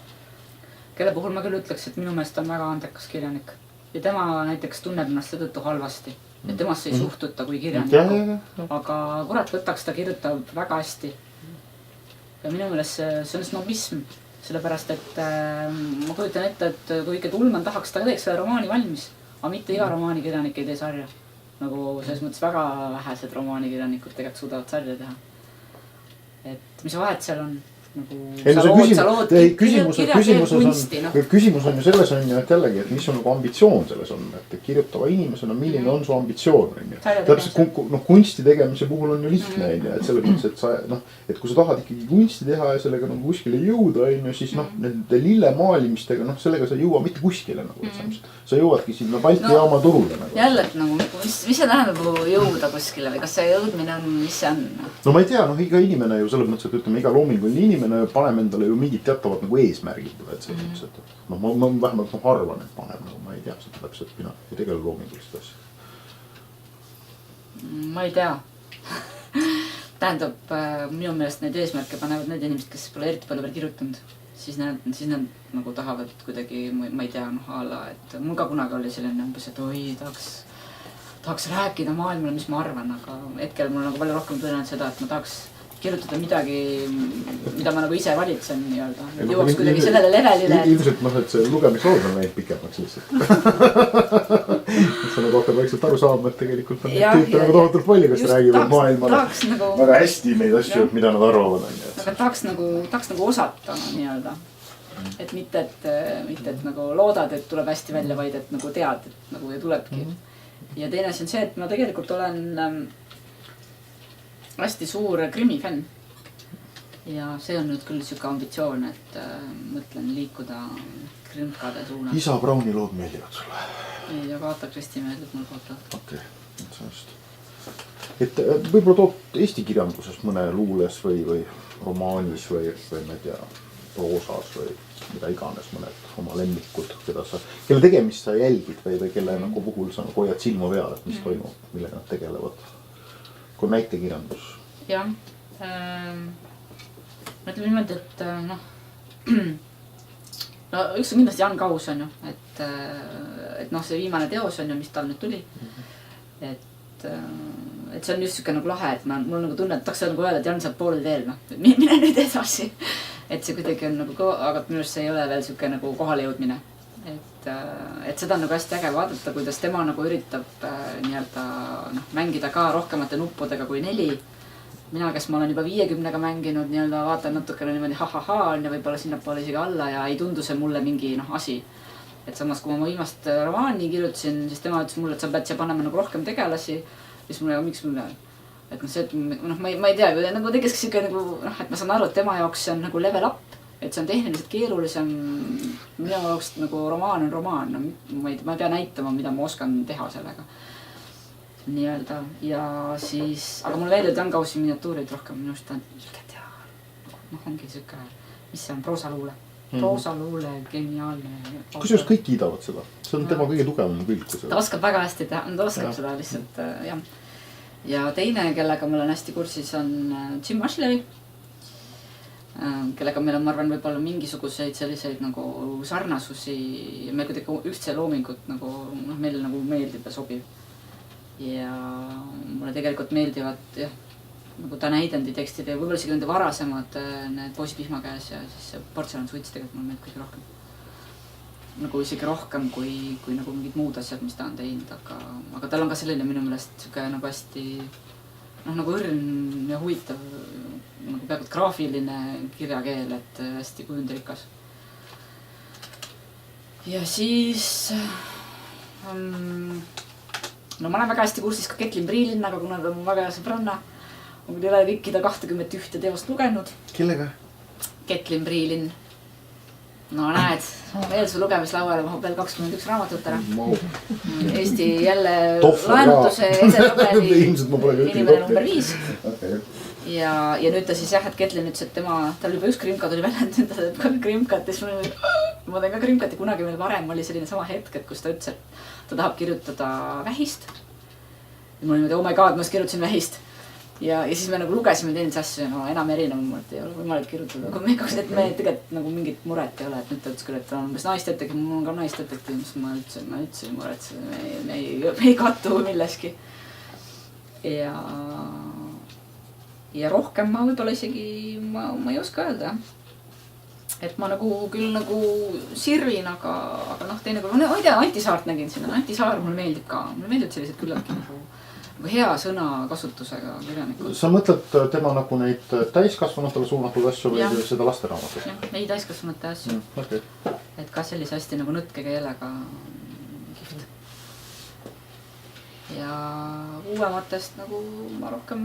kelle puhul ma küll ütleks, et minu meelest on väga andekas kirjanik. Ja tema näiteks tunneb ennast seetõttu halvasti. Et temast ei suhtuta kui kirjaniku, aga kurat võtaks ta kirjutab väga hästi. Ja minu meelest see on snobism, sellepärast, et ma kujutan ette, et kui ikka Ullmann tahaks, ta teeks selle romaani valmis, aga mitte iga romaani kirjanik ei tee sarja. nagu selles mõttes väga vähesed romaanikirjanikud tegelikult suudavad sarja teha. Et mis vahet seal on? Nagu küsimus on ju selles on ju, et jällegi, et mis on nagu ambitsioon selles on, et kirjutava inimesena, milline on su ambitsioon, on ju. Täpselt kunsti tegemise puhul on ju lihtne, on ju, et selles mõttes, et sa, et kui sa tahad ikkagi kunsti teha ja sellega nagu kuskile jõuda, on ju, siis nende lille maalimistega, sellega sa ei jõua mitte kuskile nagu. Sa jõuadki sinna Balti jaama turule nagu. Jälle, et nagu, mis see tähendab jõuda kuskile või kas see jõudmine on, mis see on? No ma ei tea, iga inimene ju selles mõttes, et ütleme, iga loominguline inimene paneb endale ju mingid teatavad nagu eesmärgid. Et selles mõttes, et ma vähemalt arvan, et paneb, nagu ma ei tea seda täpselt, mina ei tegele loomingulist asja. Ma ei tea. Tähendab, minu meelest neid eesmärke panevad need inimesed, kes pole eriti palju veel kirjutanud. Siis nad nagu tahavad kuidagi, ma ei tea, ala, et mul ka kunagi oli selline umbes, et oi, tahaks rääkida maailmale, mis ma arvan, aga hetkel mul nagu palju rohkem tõenäoliselt seda, et ma tahaks kirjutada midagi, mida ma nagu ise valitsen nii-öelda. Jõuaks kuidagi sellele levelile. Ilmselt et see lugemislood on läinud pikemaks lihtsalt. sa nagu hakkad vaikselt aru saama, et tegelikult on neid tüüpe nagu tohutult palju, kes räägivad maailmale väga hästi neid asju, mida nad arvavad. Aga tahaks nagu osata nii-öelda. Et mitte, et nagu loodad, et tuleb hästi välja, vaid et nagu tead, et nagu ja tulebki. Ja teine asi on see, et ma tegelikult olen hästi suur krimifänn. Ja see on nüüd küll siuke ambitsioon, et mõtlen liikuda krimkade suunas. Isa Brauni lood meeldivad sulle? Ja Agatha Christie meeldib mul kohta. Okei, sellest. Et võib-olla tood Eesti kirjanduses mõne luules või romaanis või ma ei tea, proosas või mida iganes mõned oma lemmikud, kelle tegemist sa jälgid või kelle nagu puhul sa nagu hoiad silma peal, et mis toimub, millega nad tegelevad. Kui näitekirjandus. Jah. Ma ütleme niimoodi, et üks on kindlasti Jan Kaus on ju, et see viimane teos on ju, mis tal nüüd tuli. Et see on just siuke nagu lahe, et mul nagu tunne, et tahaks nagu öelda, et Jan saab poolel teel, mine nüüd edasi. Et see kuidagi on nagu, aga minu arust see ei ole veel siuke nagu kohale jõudmine. Et seda on nagu hästi äge vaadata, kuidas tema nagu üritab nii-öelda mängida ka rohkemate nuppudega kui 4. Mina, kes ma olen juba 50-ga mänginud, nii-öelda vaatan natukene niimoodi ha-ha-ha on ja võib-olla sinnapoole isegi alla ja ei tundu see mulle mingi asi. Et samas, kui ma viimast romaani kirjutasin, siis tema ütles mulle, et sa pead siia panema nagu rohkem tegelasi. Siis mulle, miks mulle, et see, et ma ei tea, nagu tegeski siuke nagu, et ma saan aru, et tema jaoks see on nagu level up. Et see on tehniliselt keerulisem, minu jaoks nagu romaan on romaan, ma ei pea näitama, mida ma oskan teha sellega. Nii-öelda ja siis, aga mulle meeldib Jan Kausi miniatuurid rohkem, minu arust on siuke tea, ongi siuke, mis see on, proosaluule. Proosaluule, geniaalne. Kusjuures kõik kiidavad seda, see on tema kõige tugevam külg. Ta oskab väga hästi teha, ta oskab seda lihtsalt, jah. Ja teine, kellega ma olen hästi kursis, on Jim Ashley. Kellega meil on, ma arvan, võib-olla mingisuguseid selliseid nagu sarnasusi ja meil kuidagi ühtse loomingut nagu meile nagu meeldib ja sobib. Ja mulle tegelikult meeldivad nagu ta näidendi tekstid ja võib-olla isegi nende varasemad need Poisid vihma käes ja siis Portselan suits tegelikult mulle meeldib kõige rohkem. Nagu isegi rohkem kui nagu mingid muud asjad, mis ta on teinud, aga tal on ka selline minu meelest siuke nagu hästi nagu õrn ja huvitav nagu peaaegu graafiline kirjakeel, et hästi kujundirikas. Ja siis ma olen väga hästi kursis ka Ketlin Priilinnaga, kuna ta on väga hea sõbranna. Ma ei ole kõiki ta 21 teost lugenud. Kellega? Ketlin Priilinn. No näed, veel su lugemislauale mahub veel 21 raamatut ära. Eesti jälle laenutuse edetabeli inimene number 5. Ja nüüd ta siis et Ketlin ütles, et tal juba üks krimka tuli välja, et ta teeb ka krimkat. Ma teen ka krimkat ja kunagi meil varem oli selline sama hetk, et kus ta ütles, et ta tahab kirjutada vähist. Ja mul niimoodi, oh my god, ma kirjutasin vähist. Ja siis me nagu lugesime teinud asju, enam erinevalt ei ole võimalik kirjutada. Aga me tegelikult nagu mingit muret ei ole, et nüüd ta ütles küll, et on umbes naisdetektiiv, mul on ka naisdetektiiv, mis ma üldse ei muretse, me ei kattu milleski. Ja rohkem ma võib-olla isegi, ma ei oska öelda. et ma nagu küll nagu sirvin, aga noh, teinekord, ma ei tea, Anti Saart nägin sinna, Anti Saar mulle meeldib ka, mulle meeldivad sellised küllaltki nagu hea sõnakasutusega kirjanikud. Sa mõtled tema nagu neid täiskasvanutele suunatud asju või seda lasteraamatut? Jah, ei täiskasvanute asju. Okay. Et ka sellise hästi nagu nõtke keelega kihvt. Ja uuematest nagu ma rohkem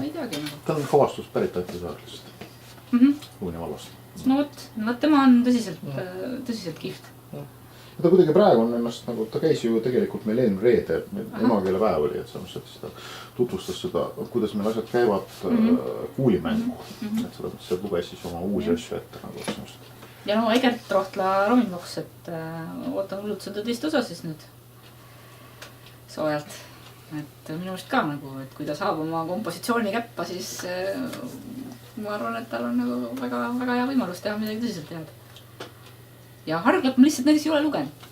ei teagi nagu. Ta on Havastus pärit Anti Saarlast. Uune vallast. No vot, tema on tõsiselt kihvt. Ta kuidagi praegu on ennast nagu, ta käis ju tegelikult meil eelmine reede, emakeelepäev oli, et selles mõttes ta tutvustas seda, kuidas meil asjad käivad kuulimängu. Et seda mõttes ta luges siis oma uusi asju ette nagu. Ja no Egert Rohtla Rominboks, et ootan hullult seda teist osa siis nüüd soojalt. Et minu arust ka nagu, et kui ta saab oma kompositsiooni käppa, siis ma arvan, et tal on nagu väga, väga hea võimalus teha midagi tõsiselt head. Ja Harglap ma lihtsalt näiteks ei ole lugenud.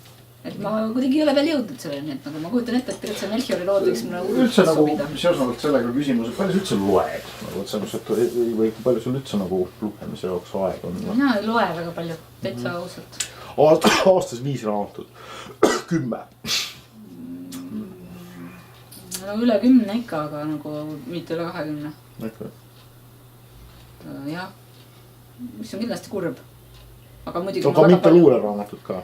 Et ma kuidagi ei ole veel jõudnud selleni, et nagu ma kujutan ette, et tegelikult see Melchiori lood võiks mulle üldse nagu, seosnavalt sellega küsimus, et palju sa üldse loed? Nagu, et selles, et või palju sul üldse nagu lugemise jaoks aeg on? Mina ei loe väga palju, täitsa ausalt. Aastas 5 raamatut. 10. No üle 10 ikka, aga nagu mitte üle 20. Okay. Jah, mis on kindlasti kurb. Aga muidugi no, ka mitte luuleraamatut ka.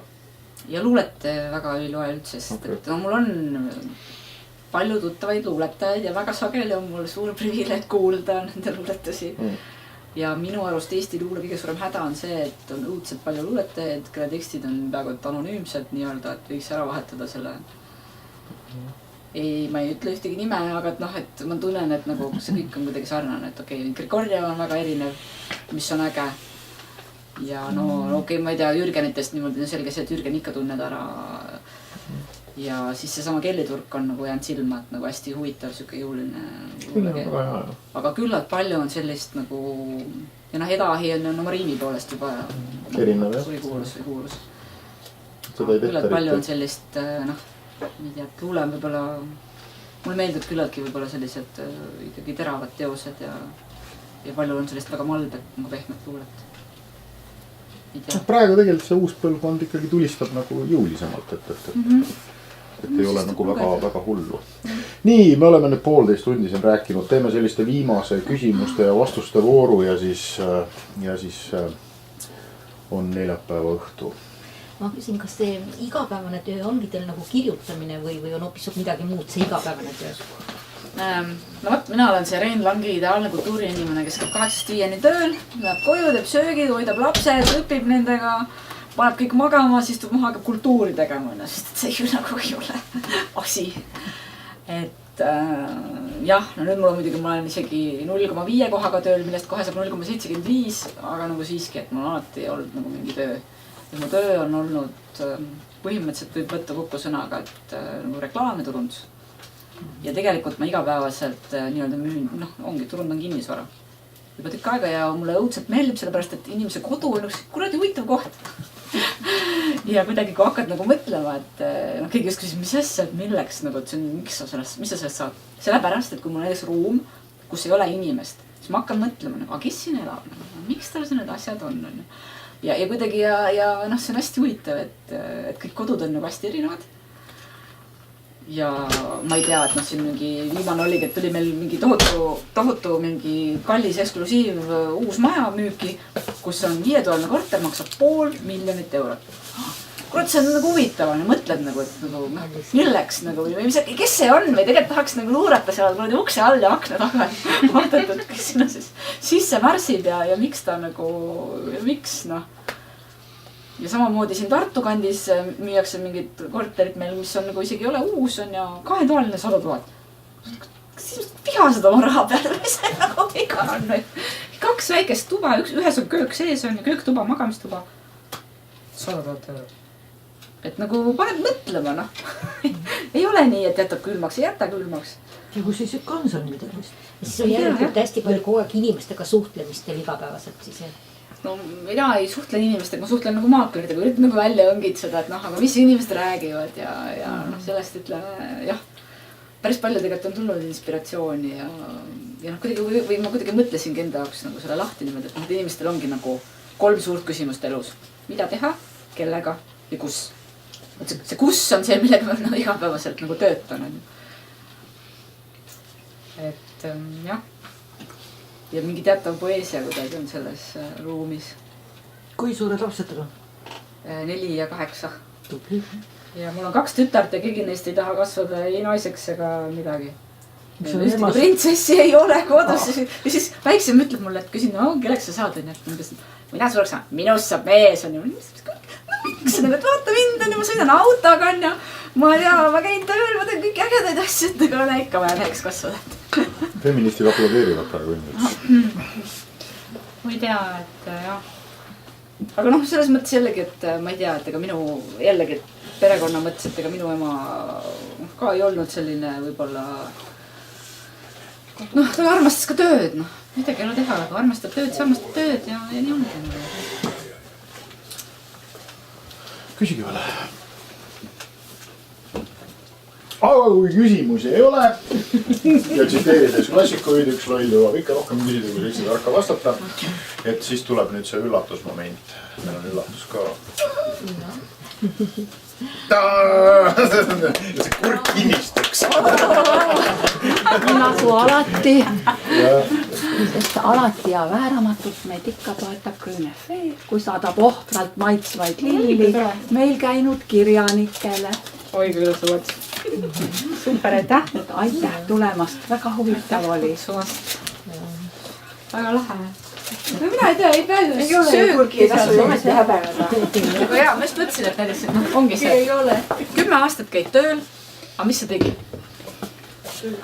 Ja luulet väga ei loe üldse, sest et no, mul on palju tuttavaid luuletajaid ja väga sageli on mul suur privileeg kuulda nende luuletusi. Ja minu arust Eesti luule kõige suurem häda on see, et on õudselt palju luuletajaid, kelle tekstid on peaaegu anonüümsed nii-öelda, et võiks ära vahetada selle. Ei, ma ei ütle ühtegi nime, aga et noh, et ma tunnen, et nagu see kõik on kuidagi sarnane, et okei, Grigorjev on väga erinev, mis on äge. Ja no okei, ma ei tea, Jürgenitest niimoodi on selge see, et Jürgen ikka tunned ära. Ja siis see sama Kelliturk on nagu jäänud silma, et nagu hästi huvitav siuke jõuline luulekeel. Aga küllalt palju on sellist nagu, ja noh, Edahi on no Mariini poolest juba erinev, jah. Või kuulus. Küllalt palju on sellist, noh, ei tea, et luule on võib-olla, mulle meeldib küllaltki võib-olla sellised ikkagi teravad teosed ja palju on sellist väga malbet, nagu pehmet luulet. Praegu tegelikult see uus põlvkond ikkagi tulistab nagu jõulisemalt, et ei ole nagu väga hullu. Nii, me oleme nüüd 1,5 tundi siin rääkinud, teeme selliste viimase küsimuste ja vastuste vooru ja siis on neljapäeva õhtu. Ma küsin, kas see igapäevane töö ongi teil nagu kirjutamine või on hoopis midagi muud see igapäevane töö? No võt, mina olen see Rein Langi ideaalne kultuuriinimene, kes käib 8-5 tööl, läheb koju, teeb söögi, hoidab lapsed, õpib nendega, paneb kõik magama, siis tuleb maha ka kultuuri tegema, sest see ju nagu ei ole asi. Et jah, no nüüd ma olen isegi 0,5 kohaga tööl, millest kohe saab 0,75, aga nagu siiski, et mul alati ei olnud nagu mingi töö. Ja mu töö on olnud, põhimõtteliselt võib võtta kokku sõnaga, et nagu reklaam ja turundus. Ja tegelikult ma igapäevaselt nii-öelda müün, noh, ongi, turundan kinnisvara. Juba tükk aega ja mulle õudselt meeldib sellepärast, et inimese kodu on üks kuradi huvitav koht. Ja kuidagi kui hakkad nagu mõtlema, et noh, keegi just küsis, mis asja, et milleks, nagu, et see on, mis sa sellest saad. Sellepärast, et kui mul on ees ruum, kus ei ole inimest, siis ma hakkan mõtlema, aga kes siin elab, miks tal need asjad on. Ja kuidagi ja noh, see on hästi huvitav, et kõik kodud on nagu hästi erinevad. Ja ma ei tea, et noh, siin mingi viimane oligi, et tuli meil mingi tohutu mingi kallis eksklusiiv uus maja müüki, kus on 5-toaline korter, maksab 500,000 eurot. Kurat, see on nagu huvitav ja mõtled nagu, et nagu, milleks nagu, kes see on või tegelikult tahaks nagu luurata seal ukse all ja akna taga. Vaatad, et kes sinna siis sisse märsib ja miks ta nagu, miks noh. Ja samamoodi siin Tartu kandis müüakse mingit korterit meil, mis on nagu isegi ei ole uus, on ja 2-toaline 100,000. Kas siis piha seda oma raha peale, mis see nagu iga on? 2 väikest tuba, ühes on köök sees on ja kööktuba, magamistuba. 100,000 eurot. Et nagu paned mõtlema, noh. Ei ole nii, et jätab külmaks, ei jäta külmaks. Ja kui siis ikka on seal midagi? Siis on järelikult hästi palju kogu aeg inimestega suhtlemist teil igapäevaselt siis, jah? No mina ei suhtle inimestega, ma suhtlen nagu maakleritega, üritan nagu välja õngitseda, et noh, aga mis inimesed räägivad ja noh, sellest ütleme, jah, päris palju tegelikult on tulnud inspiratsiooni ja noh, kuidagi, või ma kuidagi mõtlesingi enda jaoks nagu selle lahti niimoodi, et noh, et inimestel ongi nagu 3 suurt küsimust elus. Mida teha, kellega ja kus. See kus on see, millega ma nagu igapäevaselt nagu töötan. Et jah. Ja mingi teatav poeesia kuidagi on selles ruumis. Kui suured lapsed teil on? 4 ja 8. Tubli. Ja mul on 2 tütart ja keegi neist ei taha kasvada ei naiseks ega midagi. Ühtegi printsessi ei ole kodus ja siis väiksem ütleb mulle, et küsin, no kelleks sa saad, mina suureks saan, minust saab mees on ju. Miks nagu, et vaata mind on ju, ma sõidan autoga on ju. Ma ei tea, ma käin tööl, ma teen kõik ägedaid asju, et aga on ikka vaja meheks kasvada. Feministid aplodeerivad praegu ilmselt. Ma ei tea, et jah. Aga noh, selles mõttes jällegi, et ma ei tea, et ega minu jällegi perekonna mõttes, et ega minu ema ka ei olnud selline võib-olla noh, ta armastas ka tööd, noh, midagi ei ole teha, aga armastab tööd, see armastab tööd ja nii ongi. Küsige veel. Aga kui küsimusi ei ole ja tsiteerides klassikuid, üks loll jõuab ikka rohkem küsida, kui 7 tarka vastata, et siis tuleb nüüd see üllatusmoment. Meil on üllatus ka. See kurk kinnistuks. Nagu alati. Sest alati ja vääramatult meid ikka toetab Grünefe, kui saadab ohtralt maitsvaid lilli meil käinud kirjanikele. Oi, küll suvad. Super, aitäh tulemast. Väga huvitav oli. Väga lahe. No mina ei tea, ei pea sööki tasu ometi häbeneda. Aga jaa, ma just mõtlesin, et näiteks, et noh, ongi see. 10 aastat käid tööl, aga mis sa tegid?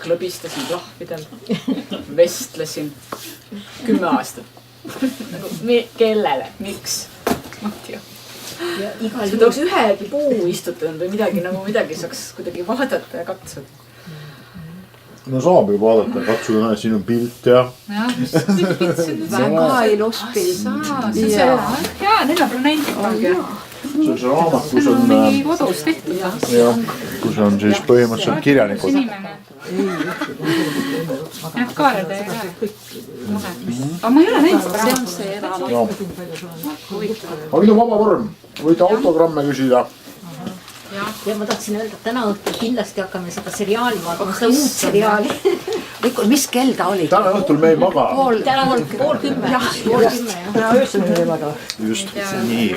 Klõbistasin plahvidel, vestlesin 10 aastat. Kellele? Miks? Ma ei tea. Kui ta oleks ühegi puu istutanud või midagi, nagu midagi saaks kuidagi vaadata ja katsuda. No saab ju vaadata, katsuda näe, siin on pilt ja. Väga ilus pilt. Jaa, need on planeendid. See on see raamat, kus on. Mingi kodus tehtud. Jah, kus on siis põhimõtteliselt kirjanikud. Jah, Kaarel ei ole. Aga ma ei ole näinud seda. See on see raamat. Aga nüüd on vaba vorm, võite autogramme küsida. Ja ma tahtsin öelda, et täna õhtul kindlasti hakkame seda seriaali vaatama, seda uut seriaali. Mis kell ta oli? Täna õhtul me ei maga. Täna on 9:30. Täna öösel me ei maga. Just, nii.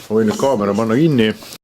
Ma võin nüüd kaamera panna kinni.